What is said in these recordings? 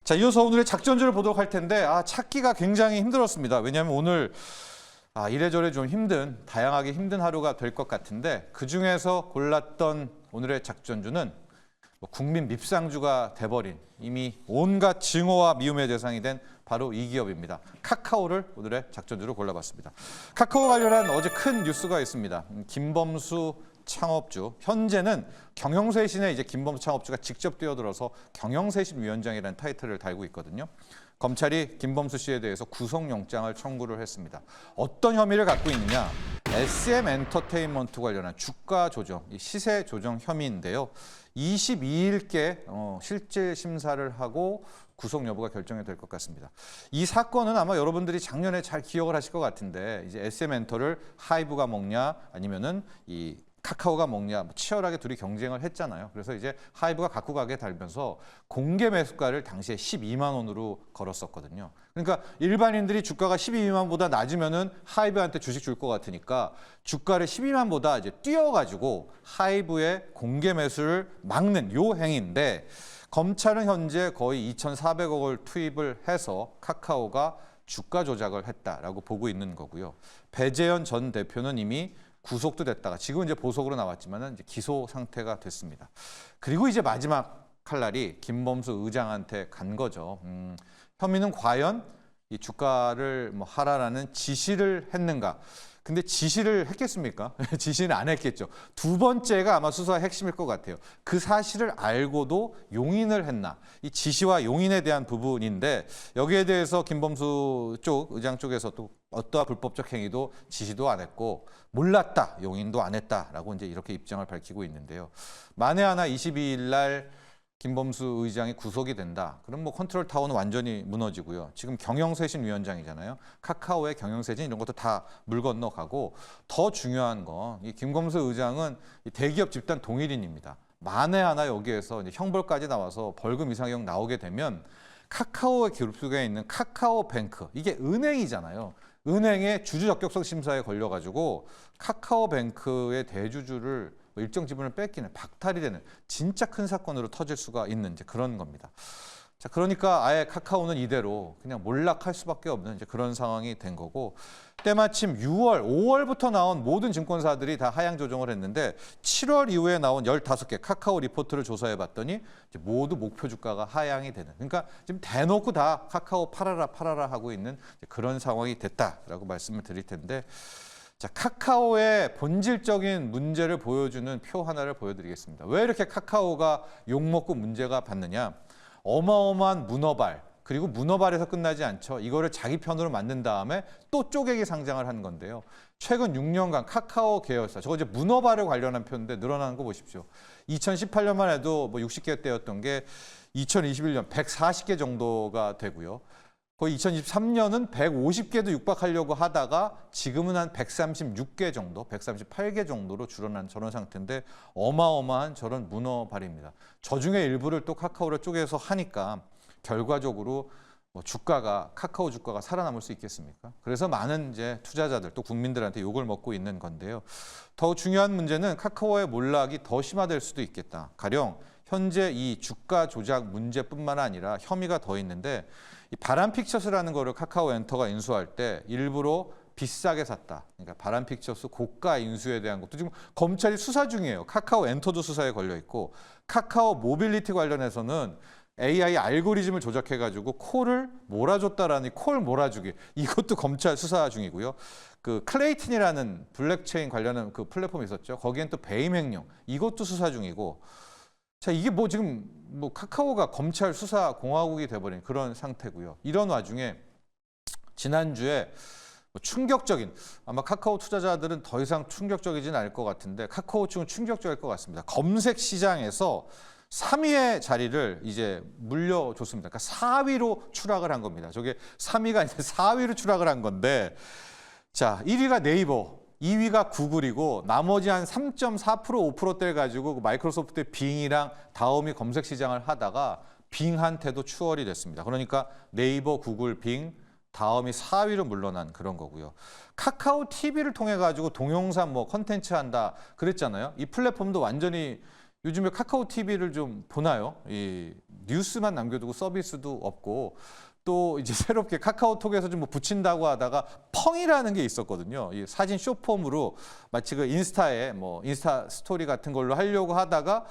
자, 이어서 오늘의 작전주를 보도록 할 텐데 찾기가 굉장히 힘들었습니다. 왜냐하면 오늘 이래저래 좀 다양하게 힘든 하루가 될 것 같은데 그중에서 골랐던 오늘의 작전주는 국민 밉상주가 돼버린 이미 온갖 증오와 미움의 대상이 된 바로 이 기업입니다. 카카오를 오늘의 작전주로 골라봤습니다. 카카오 관련한 어제 큰 뉴스가 있습니다. 김범수 창업주, 현재는 경영쇄신에 이제 김범수 창업주가 직접 뛰어들어서 경영쇄신위원장이라는 타이틀을 달고 있거든요. 검찰이 김범수 씨에 대해서 구속영장을 청구를 했습니다. 어떤 혐의를 갖고 있느냐? SM엔터테인먼트 관련한 주가 조정, 시세 조정 혐의인데요. 22일께 실질 심사를 하고 구속 여부가 결정이 될 것 같습니다. 이 사건은 아마 여러분들이 작년에 잘 기억을 하실 것 같은데 이제 SM엔터를 하이브가 먹냐 아니면은 이 카카오가 먹냐 치열하게 둘이 경쟁을 했잖아요. 그래서 이제 하이브가 갖고 가게 달면서 공개 매수가를 당시에 12만 원으로 걸었었거든요. 그러니까 일반인들이 주가가 12만보다 낮으면은 하이브한테 주식 줄 것 같으니까 주가를 12만보다 이제 뛰어가지고 하이브의 공개 매수를 막는 요 행위인데 검찰은 현재 거의 2,400억을 투입을 해서 카카오가 주가 조작을 했다라고 보고 있는 거고요. 배재현 전 대표는 이미 구속도 됐다가 지금 이제 보석으로 나왔지만은 이제 기소 상태가 됐습니다. 그리고 이제 마지막 칼날이 김범수 의장한테 간 거죠. 혐의는 과연 이 주가를 하라라는 지시를 했는가? 근데 지시를 했겠습니까? 지시는 안 했겠죠. 두 번째가 아마 수사의 핵심일 것 같아요. 그 사실을 알고도 용인을 했나? 이 지시와 용인에 대한 부분인데 여기에 대해서 김범수 쪽, 의장 쪽에서 또 어떠한 불법적 행위도 지시도 안 했고 몰랐다, 용인도 안 했다라고 이제 이렇게 입장을 밝히고 있는데요. 만에 하나 22일 날 김범수 의장이 구속이 된다. 그럼 컨트롤 타워는 완전히 무너지고요. 지금 경영쇄신위원장이잖아요. 카카오의 경영쇄신 이런 것도 다 물 건너가고 더 중요한 건 이 김범수 의장은 이 대기업 집단 동일인입니다. 만에 하나 여기에서 이제 형벌까지 나와서 벌금 이상형 나오게 되면 카카오의 그룹 속에 있는 카카오뱅크 이게 은행이잖아요. 은행의 주주 적격성 심사에 걸려가지고 카카오뱅크의 대주주를 일정 지분을 뺏기는 박탈이 되는 진짜 큰 사건으로 터질 수가 있는 이제 그런 겁니다. 자, 그러니까 아예 카카오는 이대로 그냥 몰락할 수밖에 없는 이제 그런 상황이 된 거고 때마침 6월, 5월부터 나온 모든 증권사들이 다 하향 조정을 했는데 7월 이후에 나온 15개 카카오 리포트를 조사해 봤더니 이제 모두 목표 주가가 하향이 되는 그러니까 지금 대놓고 다 카카오 팔아라 하고 있는 그런 상황이 됐다라고 말씀을 드릴 텐데 자, 카카오의 본질적인 문제를 보여주는 표 하나를 보여드리겠습니다. 왜 이렇게 카카오가 욕먹고 문제가 받느냐? 어마어마한 문어발, 그리고 문어발에서 끝나지 않죠. 이거를 자기 편으로 만든 다음에 또 쪼개기 상장을 한 건데요. 최근 6년간 카카오 계열사, 저거 이제 문어발에 관련한 표인데 늘어나는 거 보십시오. 2018년만 해도 60개대였던 게 2021년 140개 정도가 되고요. 거의 2023년은 150개도 육박하려고 하다가 지금은 한 136개 정도, 138개 정도로 줄어난 저런 상태인데 어마어마한 저런 문어발입니다. 저 중에 일부를 또 카카오를 쪼개서 하니까 결과적으로 카카오 주가가 살아남을 수 있겠습니까? 그래서 많은 이제 투자자들 또 국민들한테 욕을 먹고 있는 건데요. 더 중요한 문제는 카카오의 몰락이 더 심화될 수도 있겠다. 가령 현재 이 주가 조작 문제뿐만 아니라 혐의가 더 있는데 이 바람픽처스라는 거를 카카오 엔터가 인수할 때 일부러 비싸게 샀다. 그러니까 바람픽처스 고가 인수에 대한 것도 지금 검찰이 수사 중이에요. 카카오 엔터도 수사에 걸려 있고 카카오 모빌리티 관련해서는 AI 알고리즘을 조작해가지고 콜을 몰아줬다라는 콜 몰아주기 이것도 검찰 수사 중이고요. 그 클레이튼이라는 블랙체인 관련한 그 플랫폼이 있었죠. 거기엔 또 배임 횡령 이것도 수사 중이고. 자, 이게 지금 카카오가 검찰 수사 공화국이 돼버린 그런 상태고요. 이런 와중에 지난주에 충격적인 아마 카카오 투자자들은 더 이상 충격적이지는 않을 것 같은데 카카오 측은 충격적일 것 같습니다. 검색 시장에서 3위의 자리를 이제 물려줬습니다. 그러니까 4위로 추락을 한 겁니다. 저게 3위가 아니라 4위로 추락을 한 건데 자, 1위가 네이버 2위가 구글이고 나머지 한 3.4% 5%대를 가지고 마이크로소프트의 빙이랑 다음이 검색 시장을 하다가 빙한테도 추월이 됐습니다. 그러니까 네이버, 구글, 빙 다음이 4위로 물러난 그런 거고요. 카카오 TV를 통해 가지고 동영상 컨텐츠 한다 그랬잖아요. 이 플랫폼도 완전히 요즘에 카카오 TV를 좀 보나요? 이 뉴스만 남겨두고 서비스도 없고 또 이제 새롭게 카카오톡에서 좀 뭐 붙인다고 하다가 펑이라는 게 있었거든요. 이 사진 숏폼으로 마치 그 인스타에 뭐 인스타 스토리 같은 걸로 하려고 하다가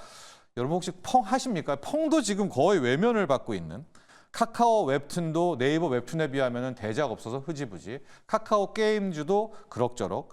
여러분 혹시 펑 하십니까? 펑도 지금 거의 외면을 받고 있는 카카오 웹툰도 네이버 웹툰에 비하면 대작 없어서 흐지부지 카카오 게임즈도 그럭저럭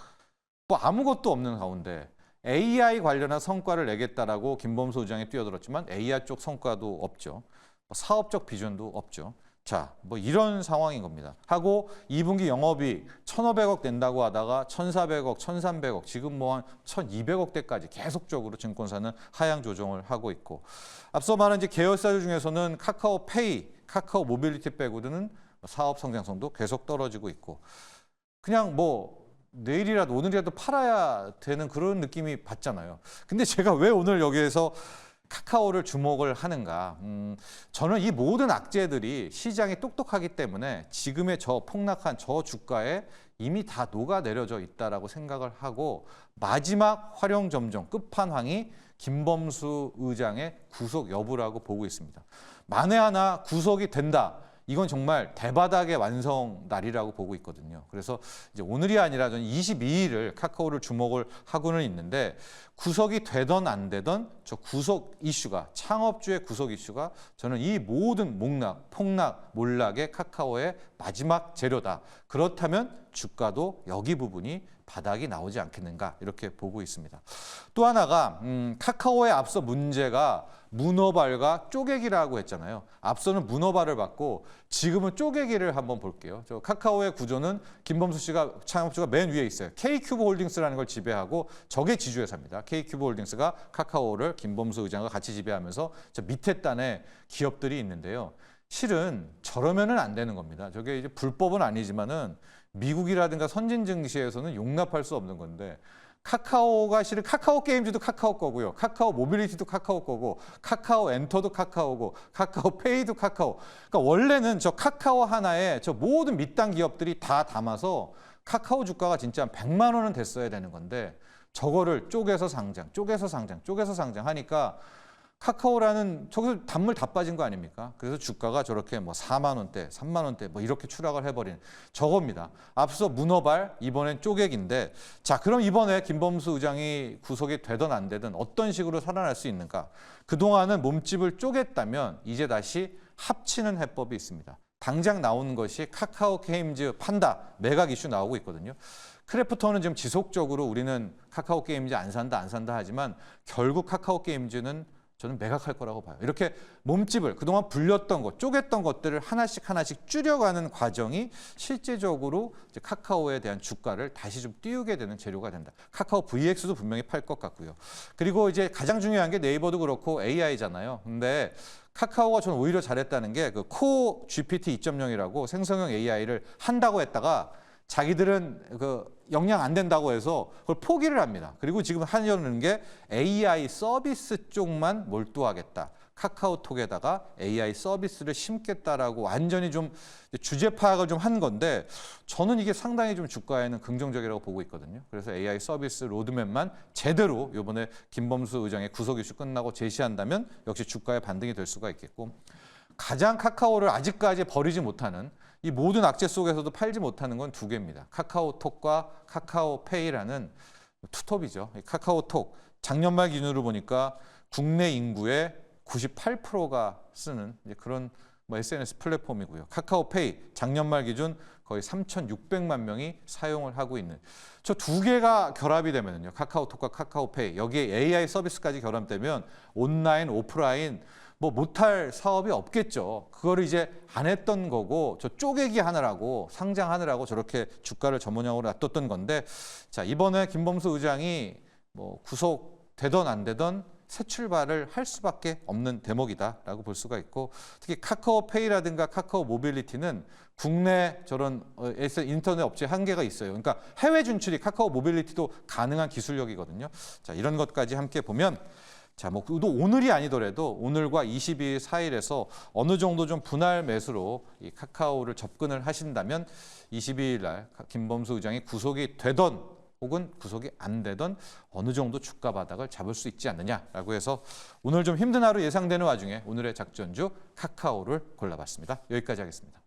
뭐 아무것도 없는 가운데 AI 관련한 성과를 내겠다라고 김범수 의장이 뛰어들었지만 AI 쪽 성과도 없죠. 뭐 사업적 비전도 없죠. 자, 뭐 이런 상황인 겁니다. 하고 2분기 영업이익 1,500억 낸다고 하다가 1,400억, 1,300억, 지금 뭐 한 1,200억대까지 계속적으로 증권사는 하향 조정을 하고 있고 앞서 말한 이제 계열사들 중에서는 카카오페이, 카카오 모빌리티 빼고는 사업 성장성도 계속 떨어지고 있고 그냥 뭐 내일이라도 오늘이라도 팔아야 되는 그런 느낌이 받잖아요. 근데 제가 왜 오늘 여기에서 카카오를 주목을 하는가? 저는 이 모든 악재들이 시장이 똑똑하기 때문에 지금의 저 폭락한 저 주가에 이미 다 녹아내려져 있다라고 생각을 하고 마지막 활용점정 끝판왕이 김범수 의장의 구속 여부라고 보고 있습니다. 만에 하나 구속이 된다. 이건 정말 대바닥의 완성 날이라고 보고 있거든요. 그래서 이제 오늘이 아니라 저는 22일을 카카오를 주목을 하고는 있는데 구속이 되던 안 되던 저 구속 이슈가 창업주의 구속 이슈가 저는 이 모든 폭락, 몰락의 카카오의 마지막 재료다. 그렇다면 주가도 여기 부분이 바닥이 나오지 않겠는가 이렇게 보고 있습니다. 또 하나가 카카오의 앞서 문제가 문어발과 쪼개기라고 했잖아요. 앞서는 문어발을 받고 지금은 쪼개기를 한번 볼게요. 저 카카오의 구조는 김범수 씨가 창업주가 맨 위에 있어요. K큐브 홀딩스라는 걸 지배하고 저게 지주회사입니다. K큐브 홀딩스가 카카오를 김범수 의장과 같이 지배하면서 저 밑에 단에 기업들이 있는데요. 실은 저러면은 안 되는 겁니다. 저게 이제 불법은 아니지만은 미국이라든가 선진 증시에서는 용납할 수 없는 건데 카카오가 실은 카카오 게임즈도 카카오 거고요. 카카오 모빌리티도 카카오 거고 카카오 엔터도 카카오고 카카오 페이도 카카오. 그러니까 원래는 저 카카오 하나에 저 모든 밑단 기업들이 다 담아서 카카오 주가가 진짜 한 100만 원은 됐어야 되는 건데 저거를 쪼개서 상장, 쪼개서 상장, 쪼개서 상장하니까 카카오라는 저기서 단물 다 빠진 거 아닙니까? 그래서 주가가 저렇게 뭐 4만 원대, 3만 원대 뭐 이렇게 추락을 해버린 저겁니다. 앞서 문어발, 이번엔 쪼개기인데 자 그럼 이번에 김범수 의장이 구속이 되든 안 되든 어떤 식으로 살아날 수 있는가? 그동안은 몸집을 쪼갰다면 이제 다시 합치는 해법이 있습니다. 당장 나오는 것이 카카오 게임즈 판다, 매각 이슈 나오고 있거든요. 크래프톤은 지금 지속적으로 우리는 카카오 게임즈 안 산다 하지만 결국 카카오 게임즈는 저는 매각할 거라고 봐요. 이렇게 몸집을 그동안 불렸던 것, 쪼갰던 것들을 하나씩 줄여가는 과정이 실제적으로 이제 카카오에 대한 주가를 다시 좀 띄우게 되는 재료가 된다. 카카오 VX도 분명히 팔 것 같고요. 그리고 이제 가장 중요한 게 네이버도 그렇고 AI잖아요. 근데 카카오가 저는 오히려 잘했다는 게 그 코 GPT 2.0이라고 생성형 AI를 한다고 했다가 자기들은 그 역량 안 된다고 해서 그걸 포기를 합니다. 그리고 지금 하려는 게 AI 서비스 쪽만 몰두하겠다. 카카오톡에다가 AI 서비스를 심겠다라고 완전히 좀 주제 파악을 좀 한 건데 저는 이게 상당히 좀 주가에는 긍정적이라고 보고 있거든요. 그래서 AI 서비스 로드맵만 제대로 이번에 김범수 의장의 구속 이슈 끝나고 제시한다면 역시 주가에 반등이 될 수가 있겠고 가장 카카오를 아직까지 버리지 못하는 이 모든 악재 속에서도 팔지 못하는 건 두 개입니다. 카카오톡과 카카오페이라는 투톱이죠. 카카오톡 작년 말 기준으로 보니까 국내 인구의 98%가 쓰는 그런 뭐 SNS 플랫폼이고요. 카카오페이 작년 말 기준 거의 3,600만 명이 사용을 하고 있는 저 두 개가 결합이 되면요. 카카오톡과 카카오페이 여기에 AI 서비스까지 결합되면 온라인, 오프라인 뭐 못할 사업이 없겠죠. 그거를 이제 안 했던 거고 저 쪼개기 하느라고 상장하느라고 저렇게 주가를 저모양으로 놔뒀던 건데 자 이번에 김범수 의장이 뭐 구속되던 안 되던 새 출발을 할 수밖에 없는 대목이다라고 볼 수가 있고 특히 카카오페이라든가 카카오 모빌리티는 국내 저런 인터넷 업체 한계가 있어요. 그러니까 해외 진출이 카카오 모빌리티도 가능한 기술력이거든요. 자 이런 것까지 함께 보면 자, 뭐 또 오늘이 아니더라도 오늘과 22일 사이에서 어느 정도 좀 분할 매수로 이 카카오를 접근을 하신다면 22일 날 김범수 의장이 구속이 되던 혹은 구속이 안 되던 어느 정도 주가 바닥을 잡을 수 있지 않느냐라고 해서 오늘 좀 힘든 하루 예상되는 와중에 오늘의 작전주 카카오를 골라봤습니다. 여기까지 하겠습니다.